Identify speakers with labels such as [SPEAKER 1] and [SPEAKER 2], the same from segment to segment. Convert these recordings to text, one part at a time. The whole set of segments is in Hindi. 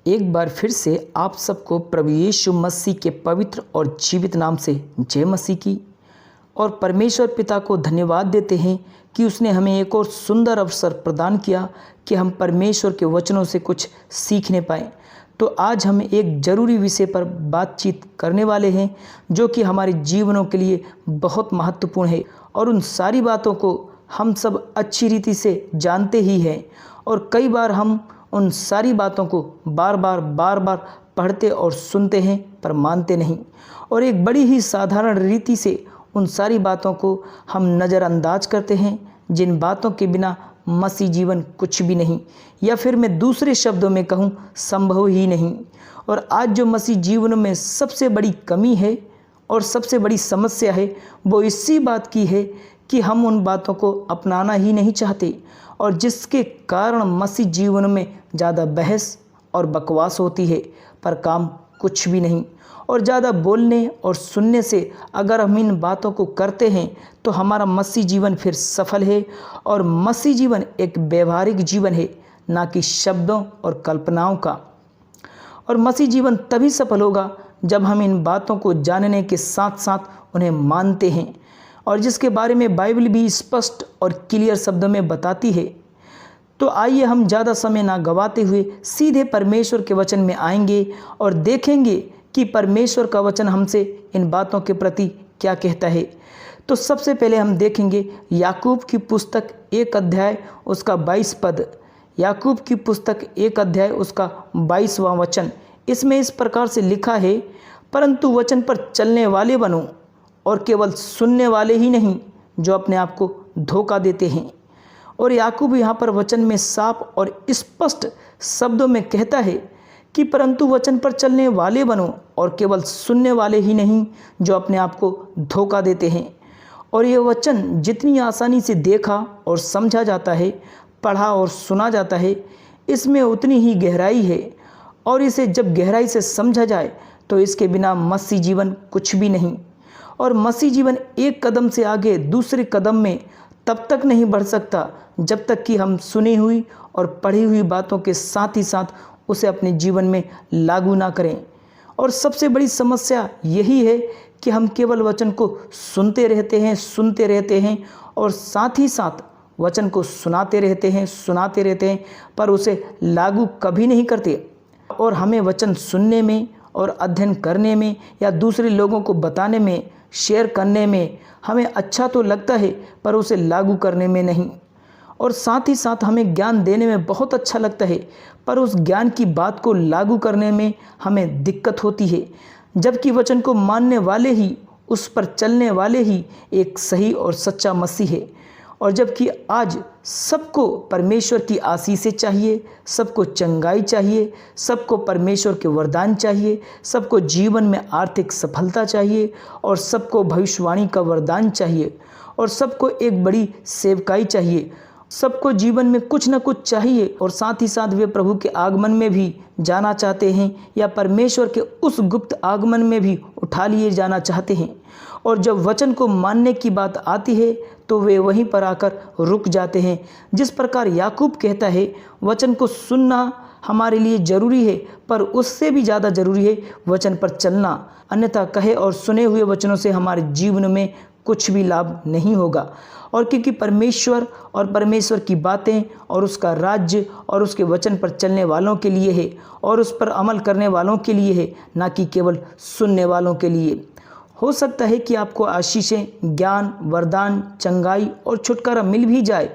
[SPEAKER 1] एक बार फिर से आप सबको प्रभु यीशु मसीह के पवित्र और जीवित नाम से जय मसीह की। और परमेश्वर पिता को धन्यवाद देते हैं कि उसने हमें एक और सुंदर अवसर प्रदान किया कि हम परमेश्वर के वचनों से कुछ सीखने पाएँ। तो आज हम एक ज़रूरी विषय पर बातचीत करने वाले हैं जो कि हमारे जीवनों के लिए बहुत महत्वपूर्ण है, और उन सारी बातों को हम सब अच्छी रीति से जानते ही हैं, और कई बार हम उन सारी बातों को बार बार पढ़ते और सुनते हैं पर मानते नहीं, और एक बड़ी ही साधारण रीति से उन सारी बातों को हम नज़रअंदाज करते हैं, जिन बातों के बिना मसीह जीवन कुछ भी नहीं, या फिर मैं दूसरे शब्दों में कहूँ संभव ही नहीं। और आज जो मसीह जीवन में सबसे बड़ी कमी है और सबसे बड़ी समस्या है वो इसी बात की है कि हम उन बातों को अपनाना ही नहीं चाहते, और जिसके कारण मसीह जीवन में ज़्यादा बहस और बकवास होती है पर काम कुछ भी नहीं। और ज़्यादा बोलने और सुनने से अगर हम इन बातों को करते हैं तो हमारा मसीह जीवन फिर सफल है, और मसीह जीवन एक व्यवहारिक जीवन है, ना कि शब्दों और कल्पनाओं का। और मसीह जीवन तभी सफल होगा जब हम इन बातों को जानने के साथ साथ उन्हें मानते हैं, और जिसके बारे में बाइबल भी स्पष्ट और क्लियर शब्दों में बताती है। तो आइए हम ज़्यादा समय ना गवाते हुए सीधे परमेश्वर के वचन में आएंगे और देखेंगे कि परमेश्वर का वचन हमसे इन बातों के प्रति क्या कहता है। तो सबसे पहले हम देखेंगे याकूब की पुस्तक 1 अध्याय उसका 22 पद। याकूब की पुस्तक 1 अध्याय उसका 22वां वचन। इसमें इस प्रकार से लिखा है, परंतु वचन पर चलने वाले बनो और केवल सुनने वाले ही नहीं जो अपने आप को धोखा देते हैं। और याकूब यहाँ पर वचन में साफ और स्पष्ट शब्दों में कहता है कि परंतु वचन पर चलने वाले बनो और केवल सुनने वाले ही नहीं जो अपने आप को धोखा देते हैं। और ये वचन जितनी आसानी से देखा और समझा जाता है, पढ़ा और सुना जाता है, इसमें उतनी ही गहराई है, और इसे जब गहराई से समझा जाए तो इसके बिना मसीह जीवन कुछ भी नहीं। और मसीह जीवन एक कदम से आगे दूसरे कदम में तब तक नहीं बढ़ सकता जब तक कि हम सुनी हुई और पढ़ी हुई बातों के साथ ही साथ उसे अपने जीवन में लागू ना करें। और सबसे बड़ी समस्या यही है कि हम केवल वचन को सुनते रहते हैं और साथ ही साथ वचन को सुनाते रहते हैं पर उसे लागू कभी नहीं करते। और हमें वचन सुनने में और अध्ययन करने में या दूसरे लोगों को बताने में, शेयर करने में हमें अच्छा तो लगता है पर उसे लागू करने में नहीं। और साथ ही साथ हमें ज्ञान देने में बहुत अच्छा लगता है पर उस ज्ञान की बात को लागू करने में हमें दिक्कत होती है। जबकि वचन को मानने वाले ही, उस पर चलने वाले ही एक सही और सच्चा मसीह है। और जबकि आज सबको परमेश्वर की आशीषें चाहिए, सबको चंगाई चाहिए, सबको परमेश्वर के वरदान चाहिए, सबको जीवन में आर्थिक सफलता चाहिए, और सबको भविष्यवाणी का वरदान चाहिए, और सबको एक बड़ी सेवकाई चाहिए, सबको जीवन में कुछ न कुछ चाहिए, और साथ ही साथ वे प्रभु के आगमन में भी जाना चाहते हैं या परमेश्वर के उस गुप्त आगमन में भी उठा लिए जाना चाहते हैं। और जब वचन को मानने की बात आती है तो वे वहीं पर आकर रुक जाते हैं। जिस प्रकार याकूब कहता है, वचन को सुनना हमारे लिए ज़रूरी है पर उससे भी ज़्यादा ज़रूरी है वचन पर चलना, अन्यथा कहे और सुने हुए वचनों से हमारे जीवन में कुछ भी लाभ नहीं होगा। और क्योंकि परमेश्वर की बातें और उसका राज्य और उसके वचन पर चलने वालों के लिए है और उस पर अमल करने वालों के लिए है, ना कि केवल सुनने वालों के लिए। हो सकता है कि आपको आशीषें, ज्ञान, वरदान, चंगाई और छुटकारा मिल भी जाए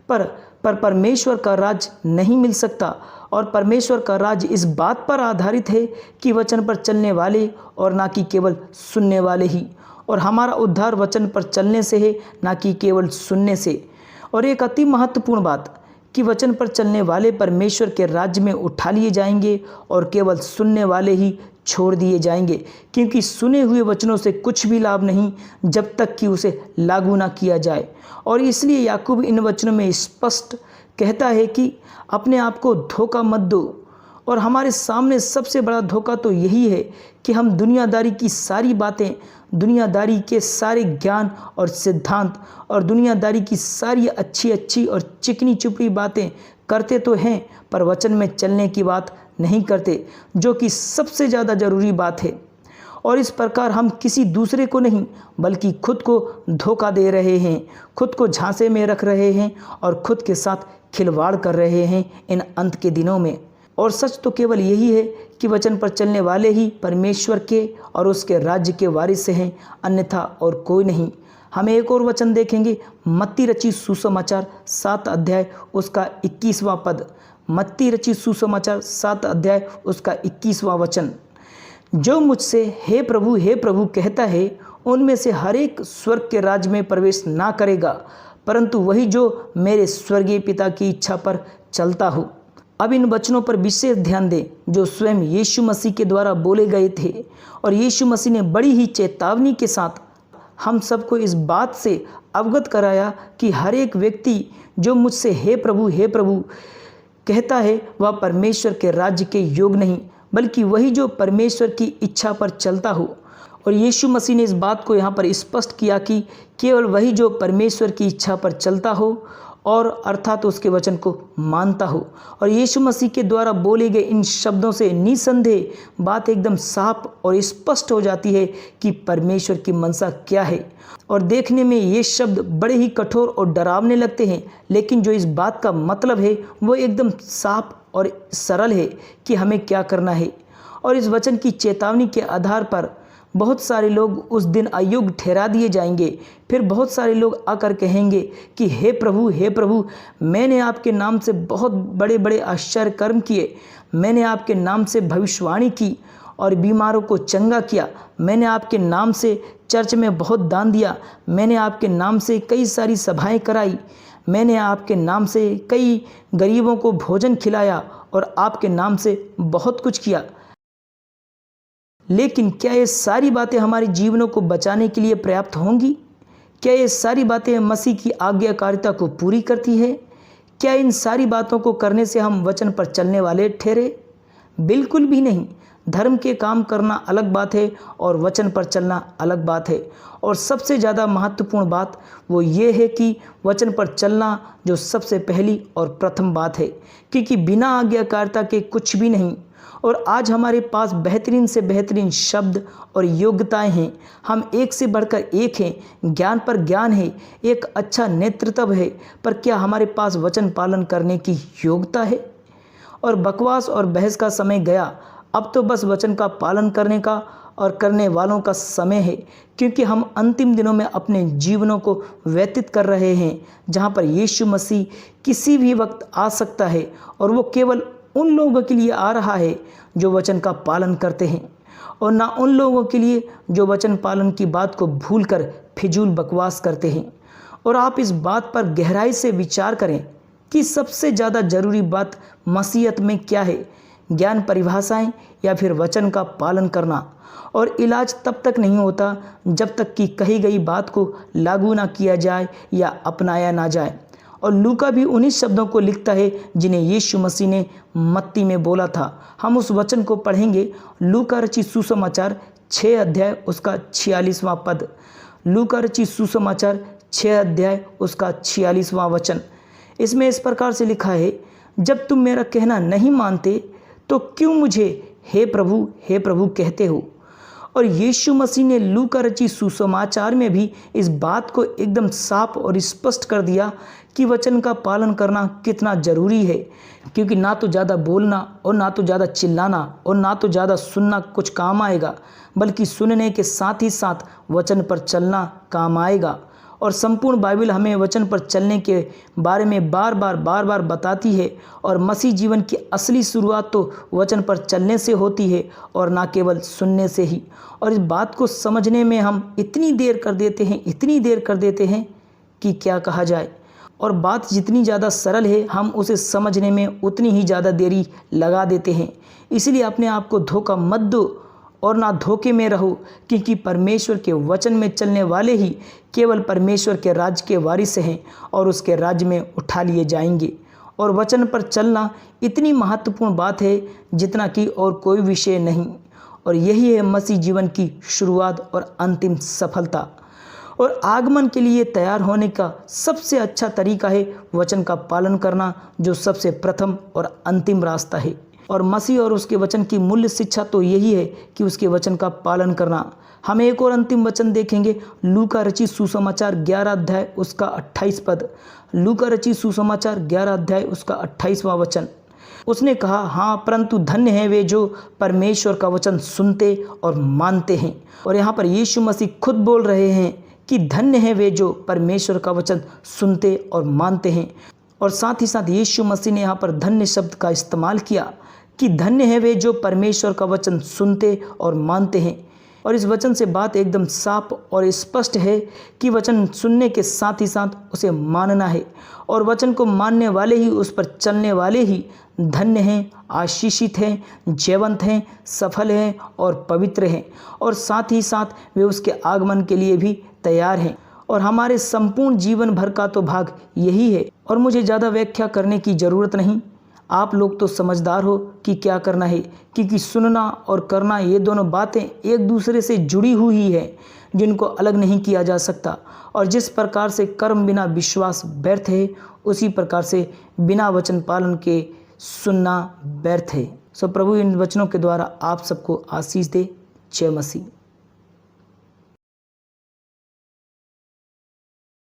[SPEAKER 1] पर परमेश्वर का राज नहीं मिल सकता। और परमेश्वर का राज इस बात पर आधारित है कि वचन पर चलने वाले और ना कि केवल सुनने वाले ही। और हमारा उद्धार वचन पर चलने से है, ना कि केवल सुनने से। और एक अति महत्वपूर्ण बात कि वचन पर चलने वाले परमेश्वर के राज्य में उठा लिए जाएंगे और केवल सुनने वाले ही छोड़ दिए जाएंगे, क्योंकि सुने हुए वचनों से कुछ भी लाभ नहीं जब तक कि उसे लागू ना किया जाए। और इसलिए याकूब इन वचनों में स्पष्ट कहता है कि अपने आप को धोखा मत दो। और हमारे सामने सबसे बड़ा धोखा तो यही है कि हम दुनियादारी की सारी बातें, दुनियादारी के सारे ज्ञान और सिद्धांत और दुनियादारी की सारी अच्छी अच्छी और चिकनी चुपड़ी बातें करते तो हैं पर वचन में चलने की बात नहीं करते, जो कि सबसे ज़्यादा ज़रूरी बात है। और इस प्रकार हम किसी दूसरे को नहीं बल्कि खुद को धोखा दे रहे हैं, खुद को झांसे में रख रहे हैं और खुद के साथ खिलवाड़ कर रहे हैं इन अंत के दिनों में। और सच तो केवल यही है कि वचन पर चलने वाले ही परमेश्वर के और उसके राज्य के वारिस हैं, अन्यथा और कोई नहीं। हम एक और वचन देखेंगे, मत्ती रचित सुसमाचार 7 अध्याय उसका 21वां पद। मत्ती रचित सुसमाचार 7 अध्याय उसका 21वां वचन। जो मुझसे हे प्रभु कहता है, उनमें से हर एक स्वर्ग के राज्य में प्रवेश ना करेगा, परंतु वही जो मेरे स्वर्गीय पिता की इच्छा पर चलता हो। अब इन वचनों पर विशेष ध्यान दें, जो स्वयं यीशु मसीह के द्वारा बोले गए थे। और यीशु मसीह ने बड़ी ही चेतावनी के साथ हम सबको इस बात से अवगत कराया कि हर एक व्यक्ति जो मुझसे हे प्रभु कहता है, वह परमेश्वर के राज्य के योग नहीं, बल्कि वही जो परमेश्वर की इच्छा पर चलता हो। और यीशु मसीह ने इस बात को यहाँ पर स्पष्ट किया कि केवल वही जो परमेश्वर की इच्छा पर चलता हो और अर्थात उसके वचन को मानता हो। और यीशु मसीह के द्वारा बोले गए इन शब्दों से निसंदेह बात एकदम साफ और स्पष्ट हो जाती है कि परमेश्वर की मनसा क्या है। और देखने में ये शब्द बड़े ही कठोर और डरावने लगते हैं, लेकिन जो इस बात का मतलब है वो एकदम साफ और सरल है कि हमें क्या करना है। और इस वचन की चेतावनी के आधार पर बहुत सारे लोग उस दिन अयोग्य ठहरा दिए जाएंगे। फिर बहुत सारे लोग आकर कहेंगे कि हे प्रभु, मैंने आपके नाम से बहुत बड़े बड़े आश्चर्य कर्म किए, मैंने आपके नाम से भविष्यवाणी की और बीमारों को चंगा किया, मैंने आपके नाम से चर्च में बहुत दान दिया, मैंने आपके नाम से कई सारी सभाएं कराई, मैंने आपके नाम से कई गरीबों को भोजन खिलाया और आपके नाम से बहुत कुछ किया। लेकिन क्या ये सारी बातें हमारे जीवनों को बचाने के लिए पर्याप्त होंगी? क्या ये सारी बातें मसीह की आज्ञाकारिता को पूरी करती है? क्या इन सारी बातों को करने से हम वचन पर चलने वाले ठहरे? बिल्कुल भी नहीं। धर्म के काम करना अलग बात है और वचन पर चलना अलग बात है। और सबसे ज़्यादा महत्वपूर्ण बात वो ये है कि वचन पर चलना जो सबसे पहली और प्रथम बात है, क्योंकि बिना आज्ञाकारिता के कुछ भी नहीं। और आज हमारे पास बेहतरीन से बेहतरीन शब्द और योग्यताएं हैं, हम एक से बढ़कर एक हैं, ज्ञान पर ज्ञान है, एक अच्छा नेतृत्व है, पर क्या हमारे पास वचन पालन करने की योग्यता है? और बकवास और बहस का समय गया, अब तो बस वचन का पालन करने का और करने वालों का समय है, क्योंकि हम अंतिम दिनों में अपने जीवनों को व्यतीत कर रहे हैं, जहाँ पर यीशु मसीह किसी भी वक्त आ सकता है। और वो केवल उन लोगों के लिए आ रहा है जो वचन का पालन करते हैं, और ना उन लोगों के लिए जो वचन पालन की बात को भूलकर फिजूल बकवास करते हैं। और आप इस बात पर गहराई से विचार करें कि सबसे ज़्यादा ज़रूरी बात मसीहत में क्या है, ज्ञान परिभाषाएं या फिर वचन का पालन करना। और इलाज तब तक नहीं होता जब तक कि कही गई बात को लागू ना किया जाए या अपनाया ना जाए। और लूका भी उन्हीं शब्दों को लिखता है जिन्हें यीशु मसीह ने मत्ती में बोला था। हम उस वचन को पढ़ेंगे, लूका रचित सुसमाचार 6 अध्याय उसका 46वां पद। लूका रचित सुसमाचार 6 अध्याय उसका 46वां वचन। इसमें इस प्रकार से लिखा है, जब तुम मेरा कहना नहीं मानते तो क्यों मुझे हे प्रभु कहते हो? और यीशु मसीह ने लूका रचित सुसमाचार में भी इस बात को एकदम साफ और स्पष्ट कर दिया कि वचन का पालन करना कितना ज़रूरी है। क्योंकि ना तो ज़्यादा बोलना और ना तो ज़्यादा चिल्लाना और ना तो ज़्यादा सुनना कुछ काम आएगा, बल्कि सुनने के साथ ही साथ वचन पर चलना काम आएगा। और संपूर्ण बाइबल हमें वचन पर चलने के बारे में बार बार बताती है। और मसीह जीवन की असली शुरुआत तो वचन पर चलने से होती है और ना केवल सुनने से ही। और इस बात को समझने में हम इतनी देर कर देते हैं कि क्या कहा जाए। और बात जितनी ज़्यादा सरल है, हम उसे समझने में उतनी ही ज़्यादा देरी लगा देते हैं। इसलिए अपने आप को धोखा मत दो और ना धोखे में रहो, क्योंकि परमेश्वर के वचन में चलने वाले ही केवल परमेश्वर के राज्य के वारिस हैं और उसके राज्य में उठा लिए जाएंगे। और वचन पर चलना इतनी महत्वपूर्ण बात है जितना कि और कोई विषय नहीं। और यही है मसीह जीवन की शुरुआत और अंतिम सफलता। और आगमन के लिए तैयार होने का सबसे अच्छा तरीका है वचन का पालन करना, जो सबसे प्रथम और अंतिम रास्ता है। और मसीह और उसके वचन की मूल्य शिक्षा तो यही है कि उसके वचन का पालन करना। हम एक और अंतिम वचन देखेंगे, लूका रचित सुसमाचार 11 अध्याय उसका 28 पद। लूका रचित सुसमाचार 11 अध्याय उसका 28वां वचन। उसने कहा, हाँ परंतु धन्य हैं वे जो परमेश्वर का वचन सुनते और मानते हैं। और यहाँ पर यीशु मसीह खुद बोल रहे हैं कि धन्य हैं वे जो परमेश्वर का वचन सुनते और मानते हैं। और साथ ही साथ यीशु मसीह ने यहाँ पर धन्य शब्द का इस्तेमाल किया कि धन्य हैं वे जो परमेश्वर का वचन सुनते और मानते हैं। और इस वचन से बात एकदम साफ और स्पष्ट है कि वचन सुनने के साथ ही साथ उसे मानना है, और वचन को मानने वाले ही, उस पर चलने वाले ही धन्य हैं, आशीषित हैं, जयवंत हैं, सफल हैं और पवित्र हैं। और साथ ही साथ वे उसके आगमन के लिए भी तैयार हैं। और हमारे संपूर्ण जीवन भर का तो भाग यही है। और मुझे ज़्यादा व्याख्या करने की ज़रूरत नहीं, आप लोग तो समझदार हो कि क्या करना है, क्योंकि सुनना और करना ये दोनों बातें एक दूसरे से जुड़ी हुई है, जिनको अलग नहीं किया जा सकता। और जिस प्रकार से कर्म बिना विश्वास व्यर्थ है, उसी प्रकार से बिना वचन पालन के सुनना व्यर्थ है। सो प्रभु इन वचनों के द्वारा आप सबको आशीष दे। जय मसीह।